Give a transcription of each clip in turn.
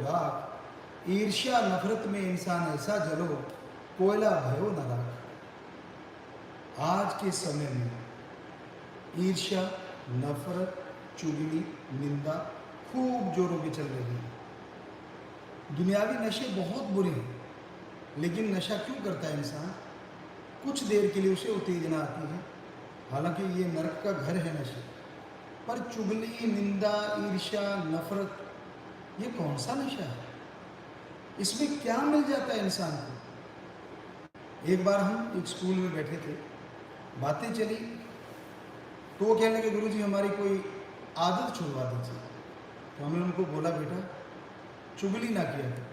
राख, ईर्ष्या नफरत में इंसान ऐसा जलो, कोयला भयो न राख। आज के समय में ईर्ष्या, नफरत, चुगली, निंदा खूब जोरों पे चल रही है। दुनियावी नशे बहुत बुरे हैं, लेकिन नशा क्यों करता है इंसान? कुछ देर के लिए उसे उत्तेजना आती है, हालांकि ये नरक का घर है नशे। पर चुगली, निंदा, ईर्ष्या, नफरत, ये कौन सा नशा है? इसमें क्या मिल जाता है इंसान को? एक बार हम एक स्कूल में बैठे थे, बातें चली, तो वो कहने लगे गुरुजी हमारी कोई आदत छुड़वा दीजिए। तो हमने उनको बोला बेटा चुगली ना किया करो।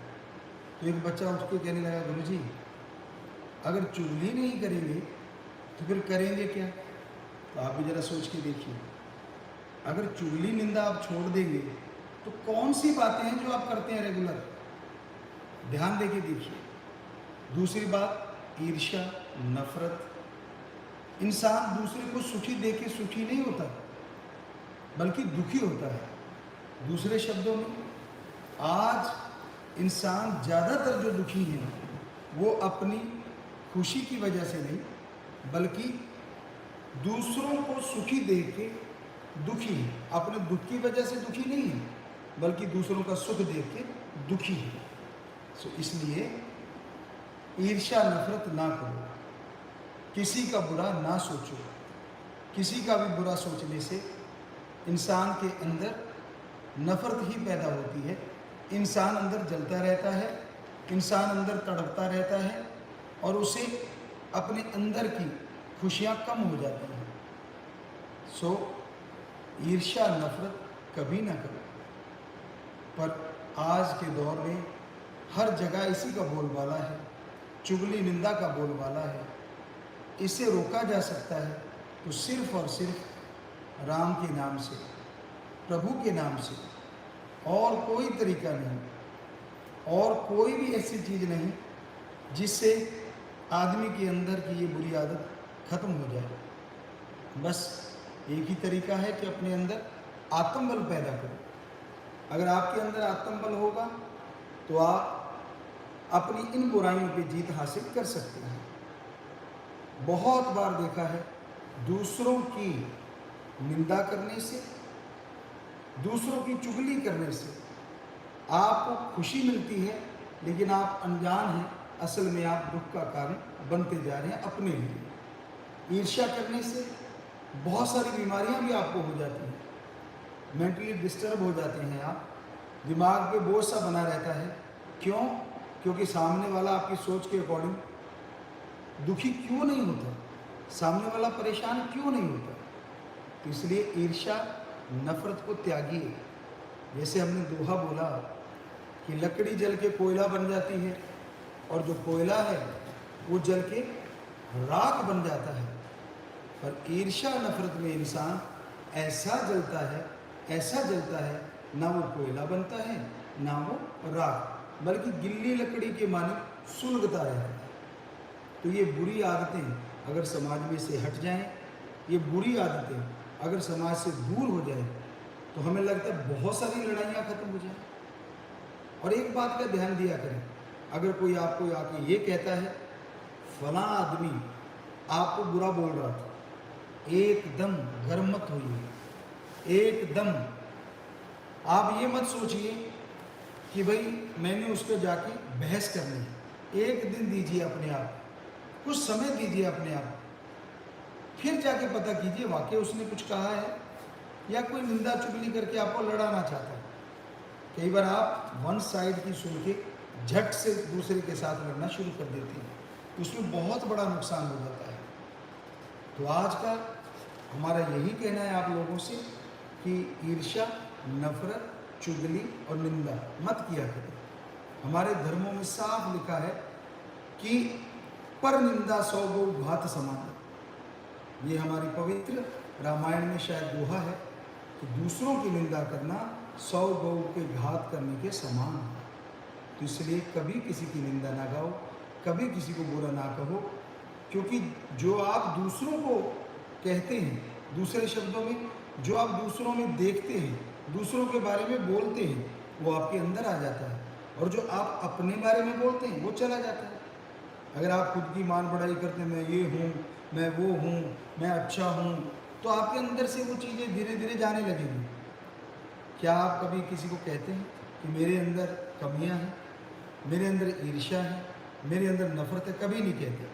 तो एक बच्चा उसको कहने लगा गुरुजी अगर चुगली नहीं करेंगे तो फिर करेंगे क्या? तो आप भी जरा सोच के देखिए, अगर चुगली निंदा आप छोड़ देंगे तो कौन सी बातें हैं जो आप करते हैं रेगुलर? ध्यान देके देखिए। दूसरी बात, ईर्ष्या, नफरत। इंसान दूसरे को सुखी देख के सुखी नहीं होता, बल्कि दुखी होता है। दूसरे शब्दों में, आज इंसान ज़्यादातर जो दुखी हैं वो अपनी खुशी की वजह से नहीं, बल्कि दूसरों को सुखी देख के दुखी है। अपने दुख की वजह से दुखी नहीं है, बल्कि दूसरों का सुख देख के दुखी है। सो इसलिए ईर्ष्या नफरत ना करो, किसी का बुरा ना सोचो। किसी का भी बुरा सोचने से इंसान के अंदर नफरत ही पैदा होती है। इंसान अंदर जलता रहता है, इंसान अंदर तड़पता रहता है और उसे अपने अंदर की खुशियाँ कम हो जाती हैं। सो ईर्ष्या नफरत कभी ना करो। पर आज के दौर में हर जगह इसी का बोलबाला है, चुगली निंदा का बोलबाला है। इसे रोका जा सकता है तो सिर्फ और सिर्फ राम के नाम से, प्रभु के नाम से, और कोई तरीका नहीं, और कोई भी ऐसी चीज़ नहीं जिससे आदमी के अंदर की ये बुरी आदत खत्म हो जाए। बस एक ही तरीका है कि अपने अंदर आत्मबल पैदा करो। अगर आपके अंदर आत्मबल होगा तो आप अपनी इन बुराइयों पे जीत हासिल कर सकते हैं। बहुत बार देखा है, दूसरों की निंदा करने से, दूसरों की चुगली करने से आपको खुशी मिलती है, लेकिन आप अनजान हैं, असल में आप दुख का कारण बनते जा रहे हैं अपने लिए। ईर्ष्या करने से बहुत सारी बीमारियां भी आपको हो जाती हैं, मेंटली डिस्टर्ब हो जाते हैं आप, दिमाग पे बोझ सा बना रहता है। क्यों? क्योंकि सामने वाला आपकी सोच के अकॉर्डिंग दुखी क्यों नहीं होता, सामने वाला परेशान क्यों नहीं होता। तो इसलिए ईर्ष्या नफरत को त्यागिए। जैसे हमने दोहा बोला कि लकड़ी जल के कोयला बन जाती है, और जो कोयला है वो जल के राख बन जाता है। पर ईर्ष्या नफरत में इंसान ऐसा जलता है, ऐसा जलता है, ना वो कोयला बनता है ना वो राख, बल्कि गिल्ली लकड़ी के माने सुलगता रहता है। तो ये बुरी आदतें अगर समाज में से हट जाएं, ये बुरी आदतें अगर समाज से दूर हो जाए, तो हमें लगता है बहुत सारी लड़ाइयाँ खत्म हो जाएं। और एक बात का ध्यान दिया करें, अगर कोई आपको आके ये कहता है फला आदमी आपको बुरा बोल रहा था, एकदम गर्म मत होइए। एकदम आप ये मत सोचिए कि भाई मैंने उस पर जाके बहस करनी है। एक दिन दीजिए अपने आप, कुछ समय दीजिए अपने आप, फिर जाके पता कीजिए वाकई उसने कुछ कहा है या कोई निंदा चुगली करके आपको लड़ाना चाहता है। कई बार आप वन साइड की सुन के झट से दूसरे के साथ लड़ना शुरू कर देते हैं, तो उसमें बहुत बड़ा नुकसान हो जाता है। तो आज का हमारा यही कहना है आप लोगों से कि ईर्ष्या, नफरत, चुगली और निंदा मत किया करें। हमारे धर्मों में साफ लिखा है कि पर निंदा 100 गौ घात समान। ये हमारी पवित्र रामायण में शायद दोहा है कि दूसरों की निंदा करना 100 गौ के घात करने के समान है। तो इसलिए कभी किसी की निंदा ना गाओ, कभी किसी को बुरा ना कहो, क्योंकि जो आप दूसरों को कहते हैं, दूसरे शब्दों में जो आप दूसरों में देखते हैं, दूसरों के बारे में बोलते हैं, वो आपके अंदर आ जाता है, और जो आप अपने बारे में बोलते हैं वो चला जाता है। अगर आप खुद की मान बढ़ाई करते हैं, मैं ये हूँ, मैं वो हूँ, मैं अच्छा हूँ, तो आपके अंदर से वो चीज़ें धीरे धीरे जाने लगेंगी। क्या आप कभी किसी को कहते हैं कि मेरे अंदर कमियां हैं, मेरे अंदर ईर्ष्या है, मेरे अंदर नफरत है? कभी नहीं कहते।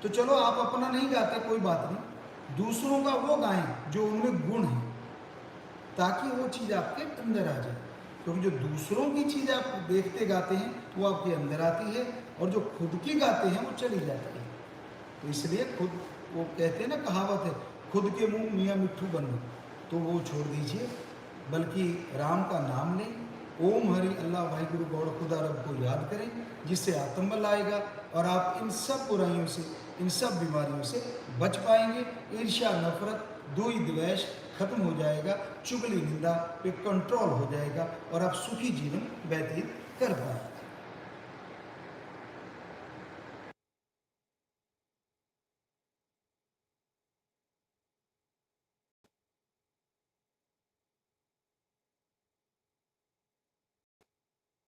तो चलो आप अपना नहीं गाते, कोई बात नहीं, दूसरों का वो गाएं जो उनमें गुण है, ताकि वो चीज़ आपके अंदर आ जाए। क्योंकि जो दूसरों की चीज़ आप देखते गाते हैं वो आपके अंदर आती है, और जो खुद की गाते हैं वो चली जाती है। तो इसलिए खुद, वो कहते हैं ना, कहावत है, खुद के मुंह मियाँ मिट्ठू बनो, तो वो छोड़ दीजिए, बल्कि राम का नाम लें, ओम हरि अल्लाह वाहिगुरु गौड़ खुदा रब को याद करें, जिससे आत्मबल आएगा और आप इन सब बुराइयों से, इन सब बीमारियों से बच पाएंगे। ईर्ष्या, नफरत, द्वेष, द्वेष खत्म हो जाएगा, चुगली निंदा पे कंट्रोल हो जाएगा, और आप सुखी जीवन व्यतीत कर पाएंगे।